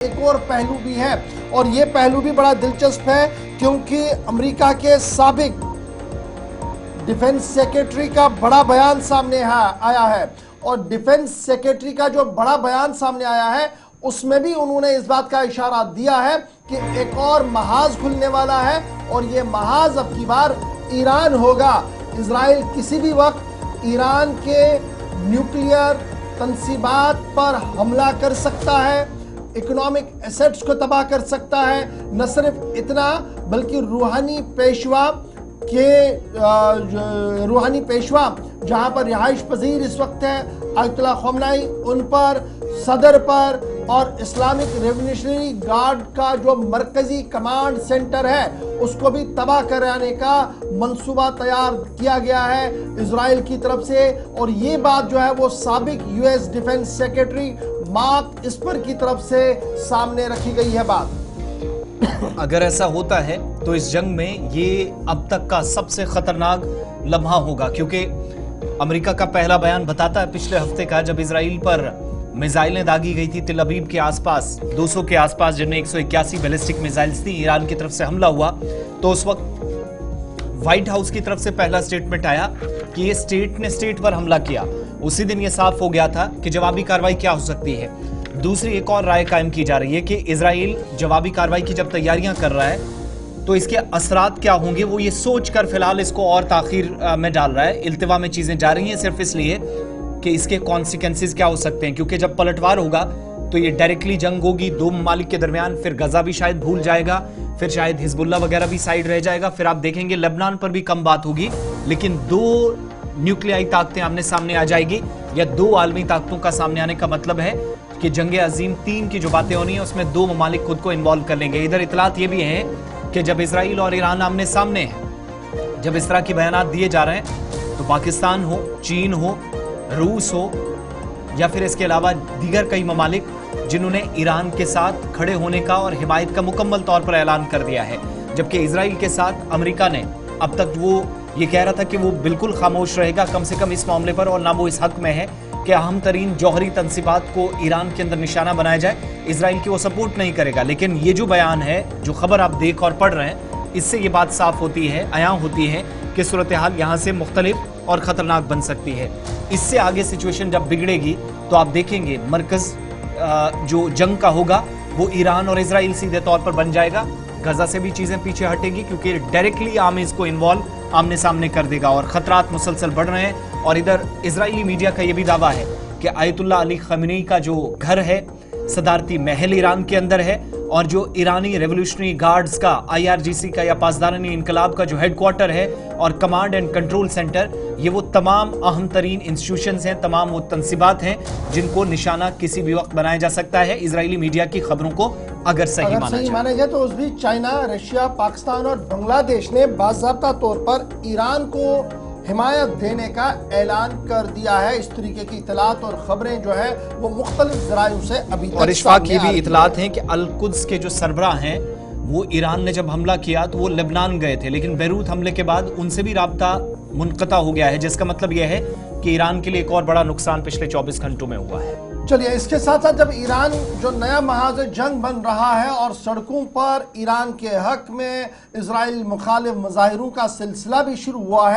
ایک اور پہلو بھی ہے اور یہ پہلو بھی بڑا دلچسپ ہے کیونکہ امریکہ کے سابق ڈیفنس سیکریٹری کا بڑا بیان سامنے آیا ہے اور ڈیفنس سیکریٹری کا جو بڑا بیان سامنے آیا ہے اس میں بھی انہوں نے اس بات کا اشارہ دیا ہے کہ ایک اور محاذ کھلنے والا ہے اور یہ محاذ اب کی بار ایران ہوگا۔ اسرائیل کسی بھی وقت ایران کے نیوکلیئر تنصیبات پر حملہ کر سکتا ہے، اکنامک ایسٹس کو تباہ کر سکتا ہے، نہ صرف اتنا بلکہ روحانی پیشوا جہاں پر رہائش پذیر اس وقت ہے آیت اللہ خامنئی، ان پر، صدر پر اور اسلامک ریولیوشنری گارڈ کا جو مرکزی کمانڈ سینٹر ہے اس کو بھی تباہ کرانے کا منصوبہ تیار کیا گیا ہے اسرائیل کی طرف سے، اور یہ بات جو ہے وہ سابق U S defence secretary Mark Esper کی طرف سے سامنے رکھی گئی ہے بات۔ اگر ایسا ہوتا ہے تو اس جنگ میں یہ اب تک کا سب سے خطرناک لمحہ ہوگا، کیونکہ امریکہ کا پہلا بیان بتاتا ہے پچھلے ہفتے کا، جب اسرائیل پر میزائلیں داغی گئی تھی تل ابیب کے آس پاس 200 کے آس پاس، جن میں 181 بیلسٹک میزائلز تھی، ایران کی طرف سے حملہ ہوا تو اس وقت وائٹ ہاؤس کی طرف سے پہلا سٹیٹمنٹ آیا کہ یہ سٹیٹ نے سٹیٹ پر حملہ کیا۔ اسی دن یہ صاف ہو گیا تھا کہ جوابی کارروائی کیا ہو سکتی ہے۔ دوسری ایک اور رائے قائم کی جا رہی ہے کہ اسرائیل جوابی کارروائی کی جب تیاریاں کر رہا ہے تو اس کے اثرات کیا ہوں گے وہ یہ سوچ کر فی الحال اس کو اور تاخیر میں ڈال رہا ہے۔ التوا میں چیزیں جا رہی ہیں صرف اس لیے کہ اس کے کانسیکوینسز کیا ہو سکتے ہیں، کیونکہ جب پلٹوار ہوگا تو یہ ڈائریکٹلی جنگ ہوگی دو ممالک کے درمیان، پھر غزہ بھی شاید بھول جائے گا، پھر شاید حزب اللہ وغیرہ بھی سائیڈ رہ جائے گا، پھر آپ دیکھیں گے لبنان پر بھی کم بات ہوگی، لیکن دو نیوکلیائی طاقتیں آمنے سامنے آ جائے گی یا دو عالمی طاقتوں کا سامنے آنے کا مطلب ہے کہ جنگ عظیم 3 کی جو باتیں ہونی ہیں اس میں دو ممالک خود کو انوالو کر لیں گے۔ ادھر اطلاعات یہ بھی ہیں کہ جب اسرائیل اور ایران آمنے سامنے ہیں، جب اس طرح کی بیانات دیے جا رہے ہیں تو پاکستان ہو، چین ہو، روس ہو یا پھر اس کے علاوہ دیگر کئی ممالک جنہوں نے ایران کے ساتھ کھڑے ہونے کا اور حمایت کا مکمل طور پر اعلان کر دیا ہے، جبکہ اسرائیل کے ساتھ امریکہ نے اب تک وہ یہ کہہ رہا تھا کہ وہ بالکل خاموش رہے گا کم سے کم اس معاملے پر، اور نہ وہ اس حق میں ہے کہ اہم ترین جوہری تنصیبات کو ایران کے اندر نشانہ بنایا جائے۔ اسرائیل کی وہ سپورٹ نہیں کرے گا، لیکن یہ جو بیان ہے، جو خبر آپ دیکھ اور پڑھ رہے ہیں، اس سے یہ بات صاف ہوتی ہے، عیاں ہوتی ہے کہ صورتحال یہاں سے مختلف اور خطرناک بن سکتی ہے۔ اس سے آگے سچویشن جب بگڑے گی تو آپ دیکھیں گے مرکز جو جنگ کا ہوگا وہ ایران اور اسرائیل سیدھے طور پر بن جائے گا۔ غزہ سے بھی چیزیں پیچھے ہٹے گی کیونکہ ڈائریکٹلی عام اس کو انوالو آمنے سامنے کر دے گا اور خطرات مسلسل بڑھ رہے ہیں۔ اور ادھر اسرائیلی میڈیا کا یہ بھی دعویٰ ہے کہ آیت اللہ علی خامنئی کا جو گھر ہے، صدارتی محل ایران کے اندر ہے، اور جو ایرانی ریولیوشنری گارڈز کا IRGC کا یا پاسدارانی انقلاب کا جو ہیڈ کوارٹر ہے اور کمانڈ اینڈ کنٹرول سینٹر، یہ وہ تمام اہم ترین انسٹیٹیوشنز ہیں، تمام وہ تنصیبات ہیں جن کو نشانہ کسی بھی وقت بنایا جا سکتا ہے اسرائیلی میڈیا کی خبروں کو اگر صحیح مانا جائے تو اس بھی چائنا، رشیا، پاکستان اور بنگلہ دیش نے باضابطہ طور پر ایران کو حمایت دینے کا اعلان کر دیا ہے۔ اس طریقے کی اطلاعات اور خبریں جو ہے وہ مختلف ذرائع سے ابھی تک اور اشفاق کی بھی اطلاعات ہیں کہ القدس کے جو سربراہ ہیں وہ ایران نے جب حملہ کیا تو وہ لبنان گئے تھے، لیکن بیروت حملے کے بعد ان سے بھی رابطہ منقطع ہو گیا ہے، جس کا مطلب یہ ہے کہ ایران کے لیے ایک اور بڑا نقصان پچھلے 24 گھنٹوں میں ہوا ہے۔ چلیے اس کے ساتھ ساتھ جب ایران جو نیا محاذ جنگ بن رہا ہے اور سڑکوں پر ایران کے حق میں اسرائیل مخالف مظاہروں کا سلسلہ بھی شروع ہوا ہے،